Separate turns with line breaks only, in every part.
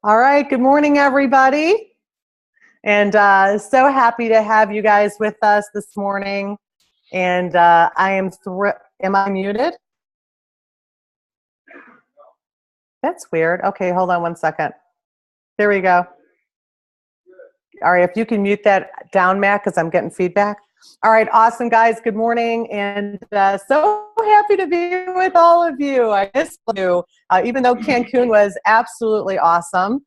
All right, good morning, everybody. And so happy to have you guys with us this morning. And I am thrilled. Am I muted? That's weird. Okay, hold on one second. There we go. All right, if you can mute that down, Matt, because I'm getting feedback. All right, awesome, guys. Good morning. And so happy to be with all of you. I miss you, even though Cancun was absolutely awesome.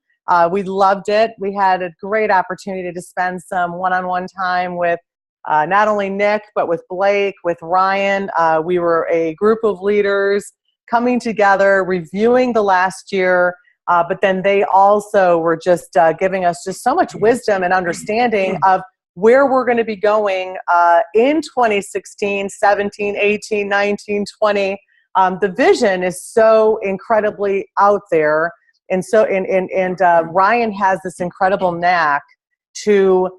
We loved it. We had a great opportunity to spend some one-on-one time with not only Nick, but with Blake, with Ryan. We were a group of leaders coming together, reviewing the last year, but then they also were just giving us just so much wisdom and understanding of where we're going to be going in 2016, 17, 18, 19, 20. The vision is so incredibly out there. And so, Ryan has this incredible knack to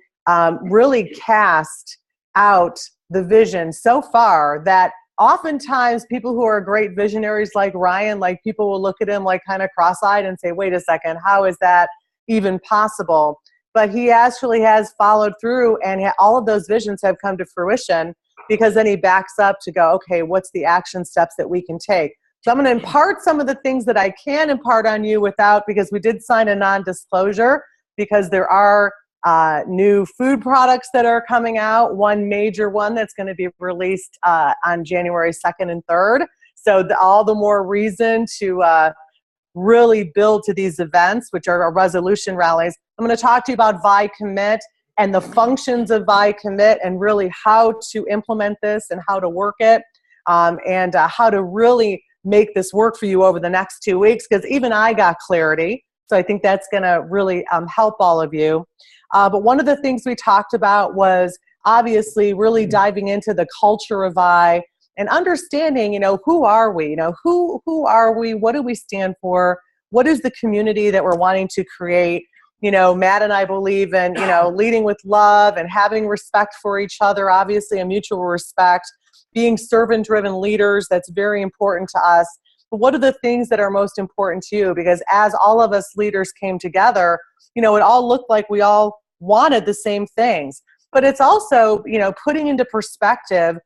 really cast out the vision so far that oftentimes people who are great visionaries like Ryan, like people will look at him like kind of cross-eyed and say, wait a second, how is that even possible? But he actually has followed through, and all of those visions have come to fruition because then he backs up to go, okay, what's the action steps that we can take? So I'm going to impart some of the things that I can impart on you without, because we did sign a non-disclosure, because there are new food products that are coming out, one major one that's going to be released on January 2nd and 3rd. So all the more reason to really build to these events, which are our resolution rallies. I'm going to talk to you about VI Commit and the functions of VI Commit and really how to implement this and how to work it, and how to really make this work for you over the next 2 weeks, because even I got clarity. So I think that's going to really help all of you. But one of the things we talked about was obviously really diving into the culture of VI and understanding, who are we? Who are we? What do we stand for? What is the community that we're wanting to create? Matt and I believe in, leading with love and having respect for each other, obviously a mutual respect, being servant-driven leaders. That's very important to us. But what are the things that are most important to you? Because as all of us leaders came together, it all looked like we all wanted the same things. But it's also, putting into perspective,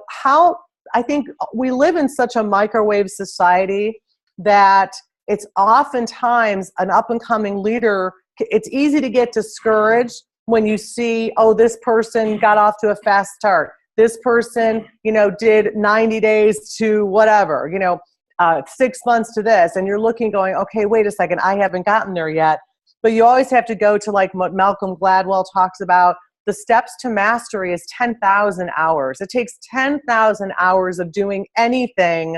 how I think we live in such a microwave society that it's oftentimes an up-and-coming leader. It's easy to get discouraged when you see, oh, this person got off to a fast start. This person, did 90 days to whatever, 6 months to this. And you're looking going, okay, wait a second, I haven't gotten there yet. But you always have to go to like what Malcolm Gladwell talks about. The steps to mastery is 10,000 hours. It takes 10,000 hours of doing anything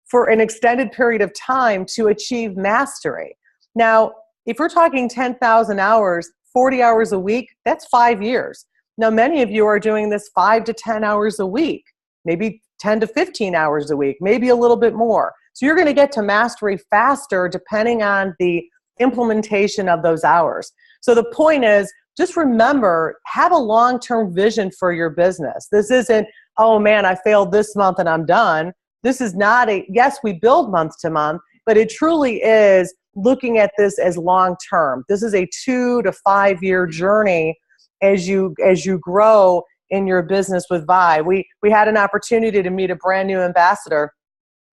for an extended period of time to achieve mastery. Now, if we're talking 10,000 hours, 40 hours a week, that's 5 years. Now, many of you are doing this 5 to 10 hours a week, maybe 10 to 15 hours a week, maybe a little bit more. So you're going to get to mastery faster depending on the implementation of those hours. So the point is, just remember, have a long-term vision for your business. This isn't, oh man, I failed this month and I'm done. This is not yes, we build month to month, but it truly is looking at this as long-term. This is a 2 to 5 year journey as you grow in your business with VI. We had an opportunity to meet a brand new ambassador,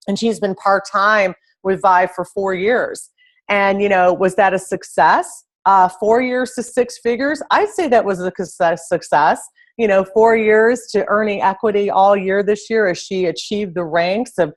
and she's been part-time with VI for 4 years. And, was that a success? 4 years to 6 figures? I'd say that was a success. 4 years to earning equity all year this year as she achieved the ranks of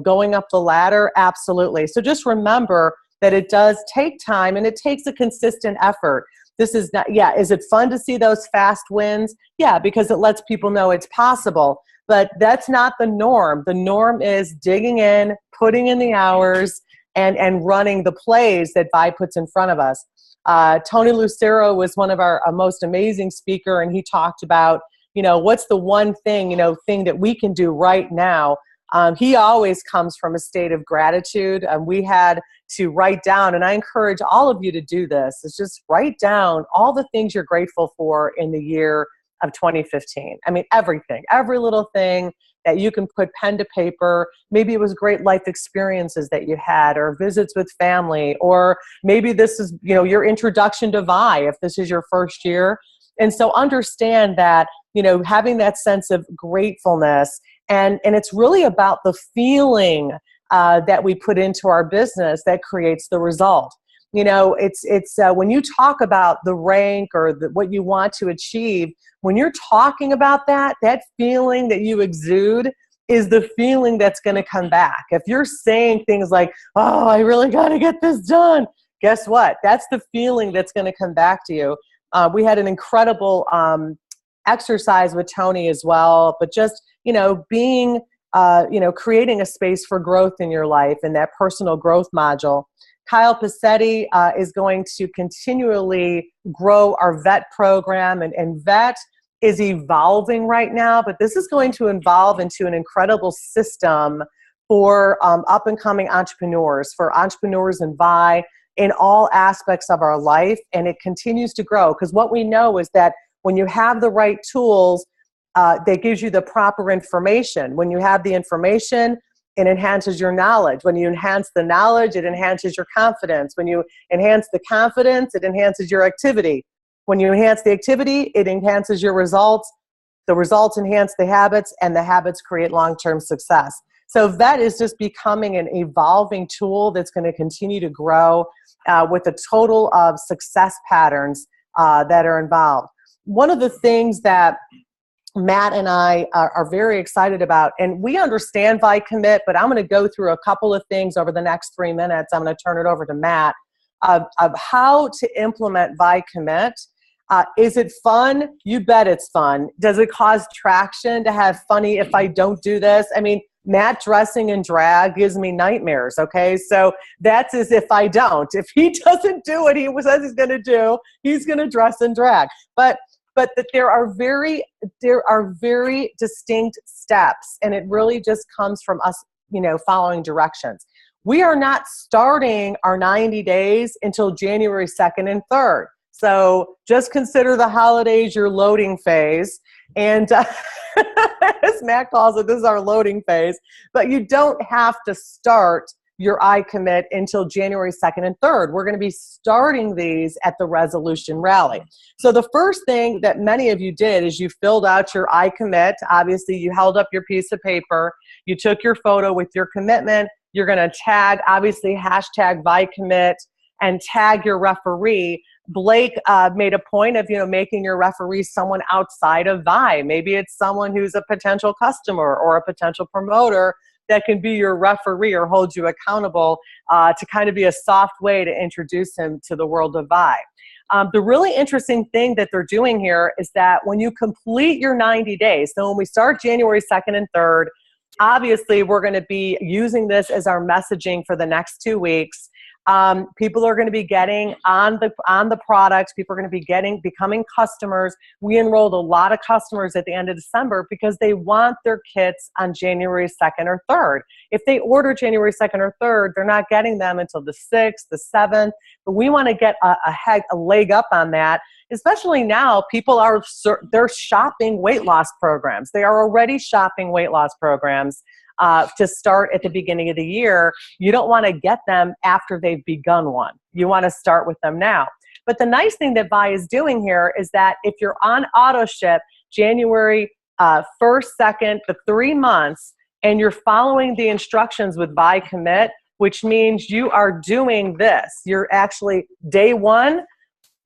going up the ladder. Absolutely. So just remember that it does take time and it takes a consistent effort. This is not, is it fun to see those fast wins? Yeah, because it lets people know it's possible. But that's not the norm. The norm is digging in, putting in the hours, and running the plays that VI puts in front of us. Tony Lucero was one of our most amazing speaker, and he talked about, what's the one thing, thing that we can do right now. He always comes from a state of gratitude. We had to write down, and I encourage all of you to do this, is just write down all the things you're grateful for in the year of 2015. I mean, everything, every little thing that you can put pen to paper. Maybe it was great life experiences that you had, or visits with family, or maybe this is, you know, your introduction to Vi, if this is your first year. And so understand that, you know, having that sense of gratefulness, and it's really about the feeling that we put into our business that creates the result. You know, it's when you talk about the rank or what you want to achieve, when you're talking about that feeling that you exude is the feeling that's going to come back. If you're saying things like, oh, I really got to get this done, guess what? That's the feeling that's going to come back to you. We had an incredible exercise with Tony as well, but just, you know, being, you know, creating a space for growth in your life in that personal growth module. Kyle Pacetti is going to continually grow our VET program, and VET is evolving right now, but this is going to evolve into an incredible system for up and coming entrepreneurs, for entrepreneurs in Vi, in all aspects of our life, and it continues to grow, because what we know is that when you have the right tools, that gives you the proper information. When you have the information, it enhances your knowledge. When you enhance the knowledge, it enhances your confidence. When you enhance the confidence, it enhances your activity. When you enhance the activity, it enhances your results. The results enhance the habits, and the habits create long-term success. So VET is just becoming an evolving tool that's going to continue to grow with a total of success patterns that are involved. One of the things that Matt and I are very excited about, and we understand Vi Commit, but I'm going to go through a couple of things over the next 3 minutes. I'm going to turn it over to Matt of how to implement Vi Commit. Is it fun? You bet it's fun. Does it cause traction to have funny if I don't do this? I mean, Matt dressing in drag gives me nightmares, okay? So that's as if I don't. If he doesn't do what he says he's going to do, he's going to dress in drag. But that there are very distinct steps, and it really just comes from us, you know, following directions. We are not starting our 90 days until January 2nd and 3rd. So just consider the holidays your loading phase. And as Matt calls it, this is our loading phase. But you don't have to start your iCommit until January 2nd and 3rd. We're going to be starting these at the Resolution Rally. So the first thing that many of you did is you filled out your iCommit. Obviously, you held up your piece of paper. You took your photo with your commitment. You're going to tag, obviously, hashtag ViCommit, and tag your referee. Blake made a point of, you know, making your referee someone outside of Vi. Maybe it's someone who's a potential customer or a potential promoter that can be your referee or hold you accountable to kind of be a soft way to introduce him to the world of Vi. The really interesting thing that they're doing here is that when you complete your 90 days, so when we start January 2nd and 3rd, obviously we're going to be using this as our messaging for the next 2 weeks. People are going to be getting on the products. People are going to be becoming customers. We enrolled a lot of customers at the end of December because they want their kits on January 2nd or 3rd. If they order January 2nd or 3rd, they're not getting them until the 6th, the 7th. But we want to get a leg up on that. Especially now, people they're shopping weight loss programs. They are already shopping weight loss programs. To start at the beginning of the year. You don't want to get them after they've begun one. You want to start with them now. But the nice thing that Vi is doing here is that if you're on auto ship January 1st, 2nd, the 3 months, and you're following the instructions with Vi Commit, which means you are doing this. You're actually, day 1,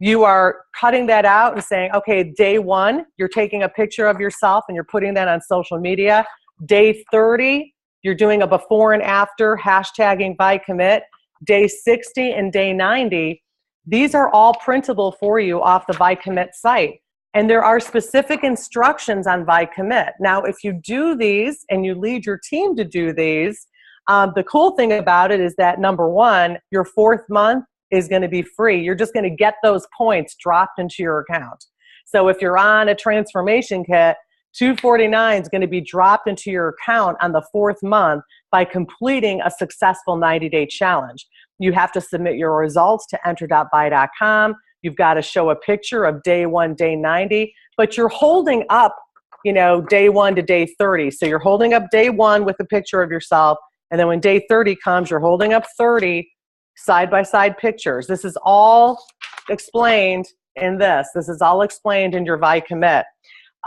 you are cutting that out and saying, okay, day 1, you're taking a picture of yourself and you're putting that on social media. Day 30, you're doing a before and after, hashtagging ViCommit. Day 60 and day 90, these are all printable for you off the ViCommit site. And there are specific instructions on ViCommit. Now, if you do these and you lead your team to do these, the cool thing about it is that, number 1, your 4th month is going to be free. You're just going to get those points dropped into your account. So if you're on a transformation kit, $249 is going to be dropped into your account on the 4th month by completing a successful 90-day challenge. You have to submit your results to enter.vi.com. You've got to show a picture of day 1, day 90, but you're holding up you know, day 1 to day 30. So you're holding up day 1 with a picture of yourself. And then when day 30 comes, you're holding up 30 side-by-side pictures. This is all explained in this. This is all explained in your Vi Commit.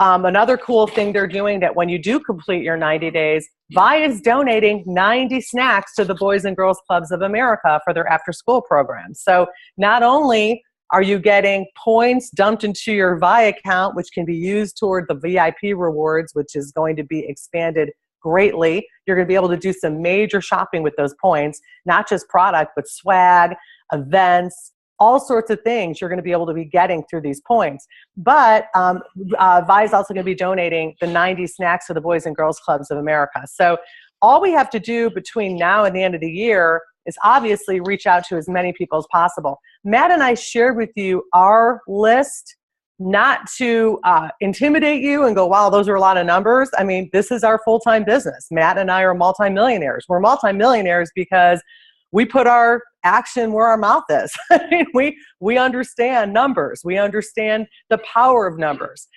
Another cool thing they're doing, that when you do complete your 90 days, Vi is donating 90 snacks to the Boys and Girls Clubs of America for their after-school program. So not only are you getting points dumped into your Vi account, which can be used toward the VIP rewards, which is going to be expanded greatly. You're going to be able to do some major shopping with those points, not just product, but swag, events, all sorts of things you're going to be able to be getting through these points. But Vi is also going to be donating the 90 snacks to the Boys and Girls Clubs of America. So all we have to do between now and the end of the year is obviously reach out to as many people as possible. Matt and I shared with you our list, not to intimidate you and go, wow, those are a lot of numbers. I mean, this is our full-time business. Matt and I are multimillionaires. We're multimillionaires because we put our action where our mouth is. I mean, we understand numbers. We understand the power of numbers.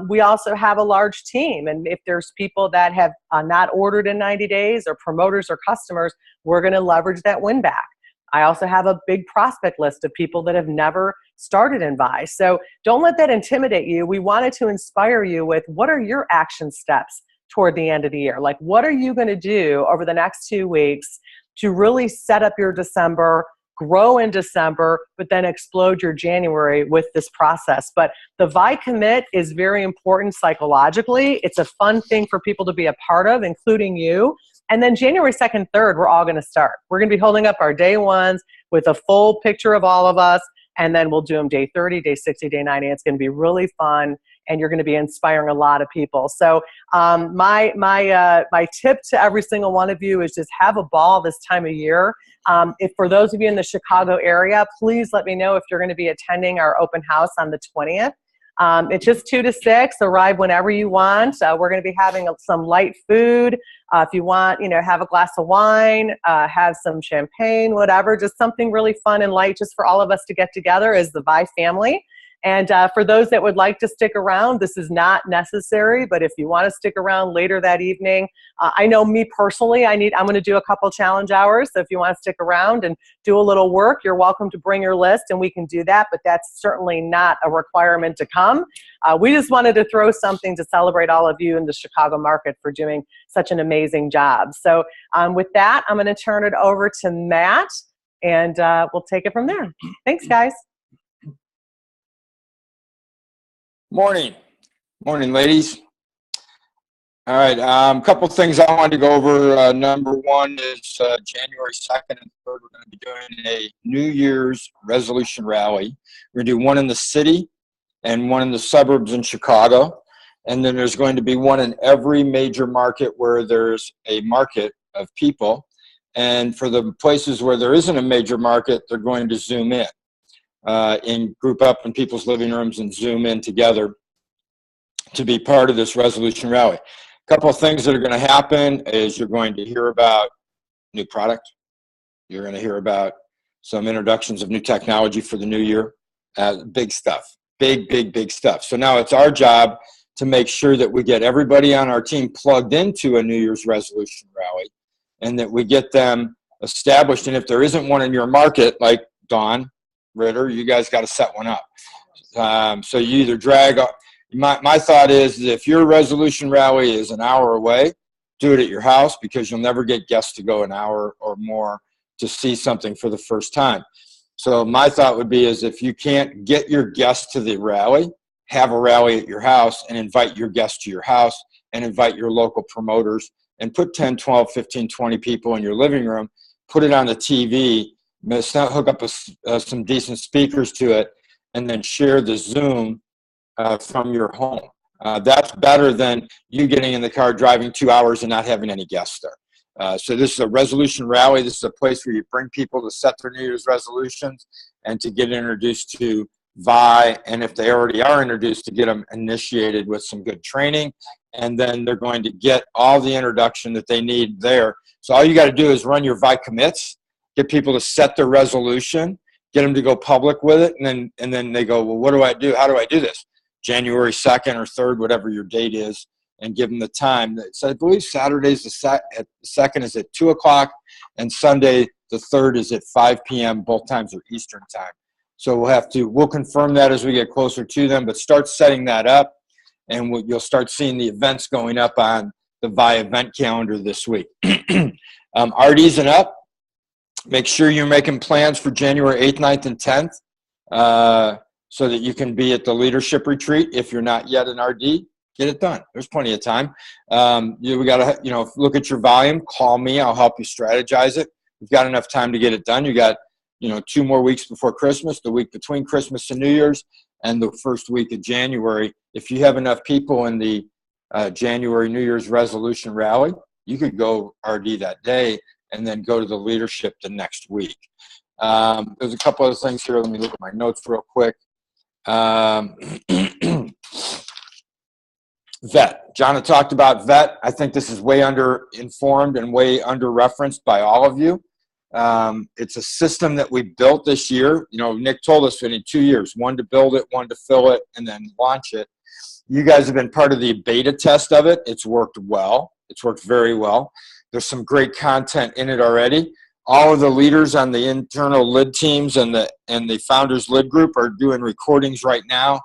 We also have a large team. And if there's people that have not ordered in 90 days, or promoters or customers, we're going to leverage that win back. I also have a big prospect list of people that have never started in Vi. So don't let that intimidate you. We wanted to inspire you with, what are your action steps toward the end of the year? Like, what are you going to do over the next 2 weeks to really set up your December, grow in December, but then explode your January with this process? But the Vi Commit is very important psychologically. It's a fun thing for people to be a part of, including you. And then January 2nd, 3rd, we're all going to start. We're going to be holding up our day 1s with a full picture of all of us. And then we'll do them day 30, day 60, day 90. It's going to be really fun. And you're going to be inspiring a lot of people. So my tip to every single one of you is just have a ball this time of year. If for those of you in the Chicago area, please let me know if you're going to be attending our open house on the 20th. It's just 2 to 6. Arrive whenever you want. We're going to be having some light food. If you want, have a glass of wine, have some champagne, whatever, just something really fun and light just for all of us to get together as the Vi family. And for those that would like to stick around, this is not necessary, but if you want to stick around later that evening, I know me personally, I'm going to do a couple challenge hours. So if you want to stick around and do a little work, you're welcome to bring your list and we can do that, but that's certainly not a requirement to come. We just wanted to throw something to celebrate all of you in the Chicago market for doing such an amazing job. So with that, I'm going to turn it over to Matt and we'll take it from there. Thanks, guys.
Morning, ladies. All right, a couple things I wanted to go over. Number one is January 2nd and 3rd, we're going to be doing a New Year's resolution rally. We're going to do one in the city and one in the suburbs in Chicago. And then there's going to be one in every major market where there's a market of people. And for the places where there isn't a major market, they're going to Zoom in group up in people's living rooms and Zoom in together to be part of this resolution rally. A couple of things that are going to happen is you're going to hear about new product. You're going to hear about some introductions of new technology for the new year. Big stuff, big stuff. So now it's our job to make sure that we get everybody on our team plugged into a New Year's resolution rally and that we get them established. And if there isn't one in your market, like Dawn Ritter, you guys got to set one up. So you either drag, my thought is if your resolution rally is an hour away, do it at your house because you'll never get guests to go an hour or more to see something for the first time. So my thought would be is if you can't get your guests to the rally, have a rally at your house and invite your guests to your house and invite your local promoters and put 10, 12, 15, 20 people in your living room, put it on the TV, hook up some decent speakers to it, and then share the Zoom from your home. That's better than you getting in the car, driving 2 hours and not having any guests there. So this is a resolution rally. This is a place where you bring people to set their New Year's resolutions and to get introduced to Vi, and if they already are introduced, to get them initiated with some good training, and then they're going to get all the introduction that they need there. So all you got to do is run your Vi commits, get people to set their resolution, get them to go public with it, and then they go, well, what do I do? How do I do this? January 2nd or 3rd, whatever your date is, and give them the time. So I believe Saturday's the 2nd is at 2 o'clock, and Sunday the 3rd is at 5 p.m. Both times are Eastern time. So we'll confirm that as we get closer to them, but start setting that up, and you'll start seeing the events going up on the VI event calendar this week. RDs and up, make sure you're making plans for January 8th, 9th, and 10th so that you can be at the leadership retreat. If you're not yet an RD, get it done. There's plenty of time. We got to, look at your volume, call me, I'll help you strategize it. We've got enough time to get it done. You got, 2 more weeks before Christmas, the week between Christmas and New Year's, and the first week of January. If you have enough people in the January New Year's resolution rally, you could go RD that day and then go to the leadership the next week. There's a couple other things here. Let me look at my notes real quick. VET. John had talked about VET. I think this is way under-informed and way under-referenced by all of you. It's a system that we built this year. Nick told us we need 2 years, one to build it, one to fill it, and then launch it. You guys have been part of the beta test of it. It's worked well. It's worked very well. There's some great content in it already. All of the leaders on the internal LID teams and the founders LID group are doing recordings right now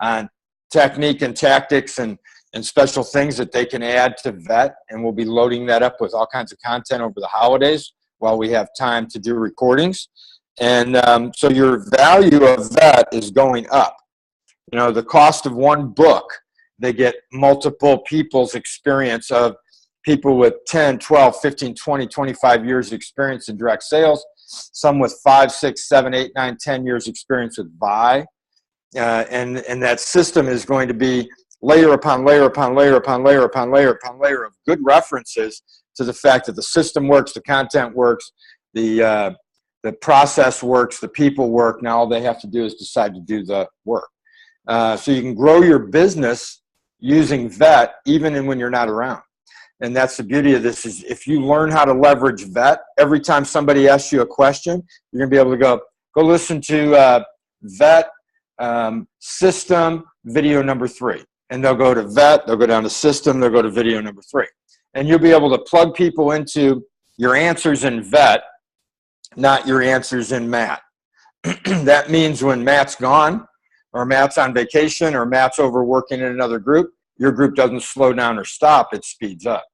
on technique and tactics and special things that they can add to VET, and we'll be loading that up with all kinds of content over the holidays while we have time to do recordings. And so your value of VET is going up. The cost of one book, they get multiple people's experience of people with 10, 12, 15, 20, 25 years experience in direct sales, some with 5, 6, 7, 8, 9, 10 years experience with VI. And that system is going to be layer upon layer upon layer upon layer upon layer upon layer of good references to the fact that the system works, the content works, the process works, the people work. Now all they have to do is decide to do the work. So you can grow your business using VET even when you're not around. And that's the beauty of this, is if you learn how to leverage VET, every time somebody asks you a question, you're going to be able to go listen to VET system video number 3. And they'll go to VET, they'll go down to system, they'll go to video number 3. And you'll be able to plug people into your answers in VET, not your answers in Matt. That means when Matt's gone, or Matt's on vacation, or Matt's overworking in another group, your group doesn't slow down or stop, it speeds up.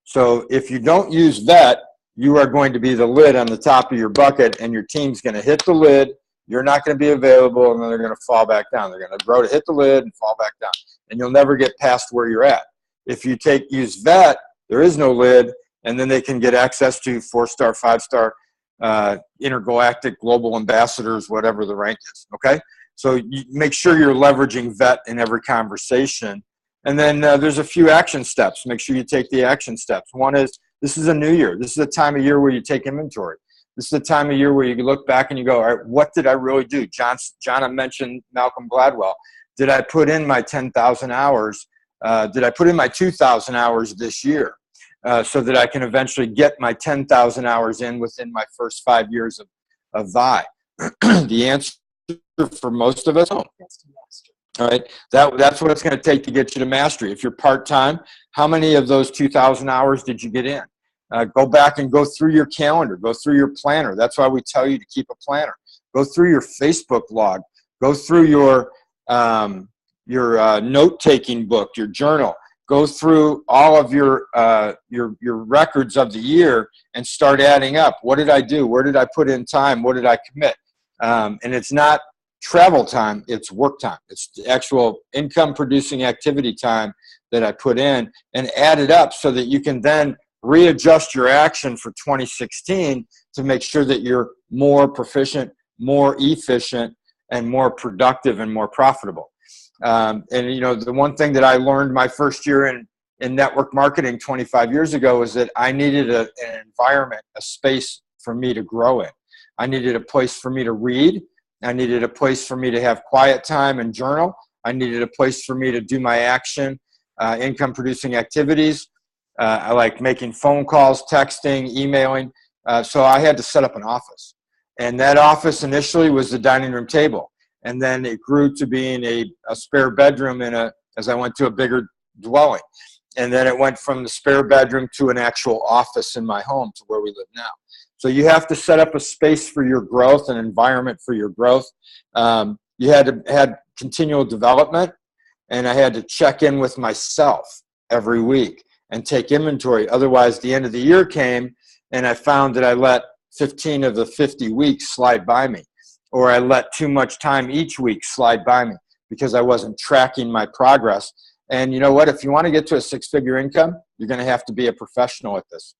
So if you don't use VET, you are going to be the lid on the top of your bucket, and your team's going to hit the lid, you're not going to be available, and then they're going to fall back down. They're going to grow to hit the lid and fall back down, and you'll never get past where you're at. If you use VET, there is no lid, and then they can get access to 4-star, 5-star, intergalactic global ambassadors, whatever the rank is, okay? So you make sure you're leveraging VET in every conversation. And then there's a few action steps. Make sure you take the action steps. One is, this is a new year. This is a time of year where you take inventory. This is the time of year where you look back and you go, all right, what did I really do? John mentioned Malcolm Gladwell. Did I put in my 10,000 hours? Did I put in my 2,000 hours this year so that I can eventually get my 10,000 hours in within my first 5 years of VI? The answer for most of us, no. All right, that's what it's going to take to get you to mastery. If you're part-time, how many of those 2,000 hours did you get in? Go back and go through your calendar. Go through your planner. That's why we tell you to keep a planner. Go through your Facebook log. Go through your note-taking book, your journal. Go through all of your records of the year and start adding up. What did I do? Where did I put in time? What did I commit? And it's not travel time, it's work time. It's the actual income-producing activity time that I put in, and add it up so that you can then readjust your action for 2016 to make sure that you're more proficient, more efficient, and more productive and more profitable. And the one thing that I learned my first year in network marketing 25 years ago is that I needed an environment, a space for me to grow in. I needed a place for me to read. I needed a place for me to have quiet time and journal. I needed a place for me to do my action, income producing activities. I like making phone calls, texting, emailing. So I had to set up an office. And that office initially was the dining room table. And then it grew to being a spare bedroom as I went to a bigger dwelling. And then it went from the spare bedroom to an actual office in my home to where we live now. So you have to set up a space for your growth, an environment for your growth. You had continual development, and I had to check in with myself every week and take inventory. Otherwise, the end of the year came, and I found that I let 15 of the 50 weeks slide by me, or I let too much time each week slide by me because I wasn't tracking my progress. And you know what? If you want to get to a six-figure income, you're going to have to be a professional at this.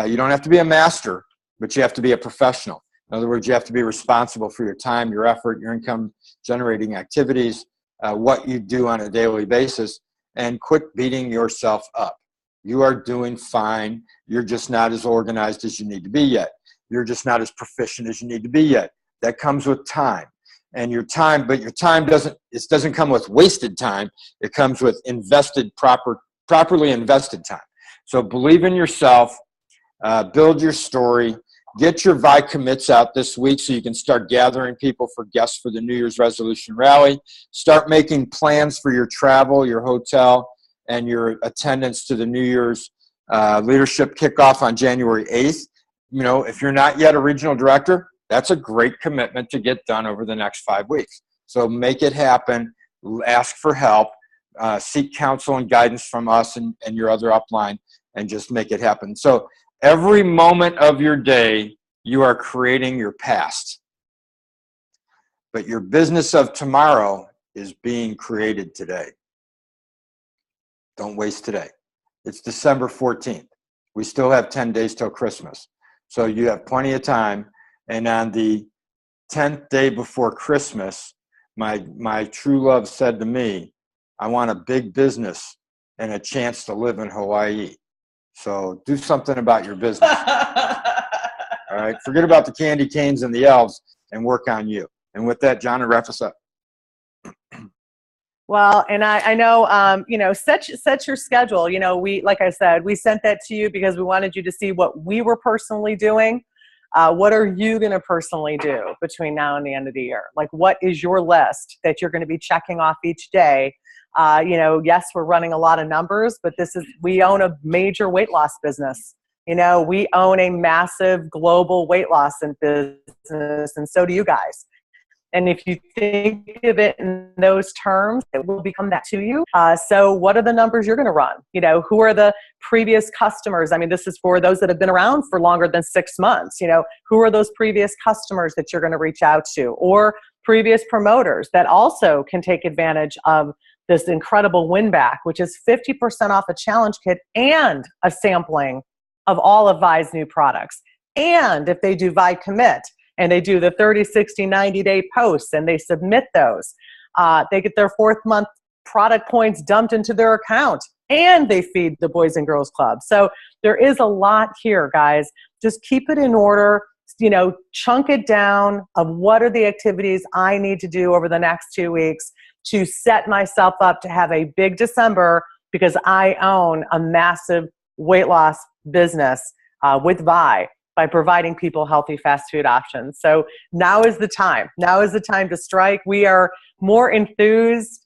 You don't have to be a master, but you have to be a professional. In other words, you have to be responsible for your time, your effort, your income-generating activities, what you do on a daily basis, and quit beating yourself up. You are doing fine. You're just not as organized as you need to be yet. You're just not as proficient as you need to be yet. That comes with time. And your time, but your time doesn't come with wasted time. It comes with properly invested time. So believe in yourself, build your story, get your VI commits out this week so you can start gathering people for guests for the New Year's resolution rally. Start making plans for your travel, your hotel, and your attendance to the New Year's leadership kickoff on January 8th. You know, if you're not yet a regional director, that's a great commitment to get done over the next 5 weeks. So make it happen, ask for help, seek counsel and guidance from us and your other upline, and just make it happen. So every moment of your day, you are creating your past. But your business of tomorrow is being created today. Don't waste today. It's December 14th. We still have 10 days till Christmas. So you have plenty of time. And on the 10th day before Christmas, my true love said to me, I want a big business and a chance to live in Hawaii. So do something about your business. All right. Forget about the candy canes and the elves and work on you. And with that, John, wrap us up.
Well, and I know, you know, set your schedule. You know, like I said, we sent that to you because we wanted you to see what we were personally doing. What are you going to personally do between now and the end of the year? Like, what is your list that you're going to be checking off each day? You know, yes, we're running a lot of numbers, but we own a major weight loss business. You know, we own a massive global weight loss business, and so do you guys. And if you think of it in those terms, it will become that to you. So what are the numbers you're going to run? You know, who are the previous customers? I mean, this is for those that have been around for longer than 6 months. You know, who are those previous customers that you're going to reach out to, or previous promoters that also can take advantage of this incredible win back, which is 50% off a challenge kit and a sampling of all of VI's new products. And if they do VI Commit, and they do the 30, 60, 90-day posts, and they submit those, they get their 4th month product points dumped into their account, and they feed the Boys and Girls Club. So there is a lot here, guys. Just keep it in order. You know, chunk it down of what are the activities I need to do over the next 2 weeks to set myself up to have a big December, because I own a massive weight loss business with VI, by providing people healthy fast food options. So now is the time. Now is the time to strike. We are more enthused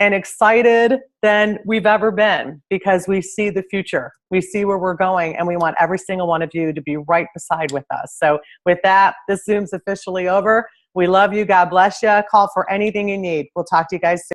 and excited than we've ever been, because we see the future. We see where we're going, and we want every single one of you to be right beside with us. So with that, this Zoom's officially over. We love you. God bless you. Call for anything you need. We'll talk to you guys soon.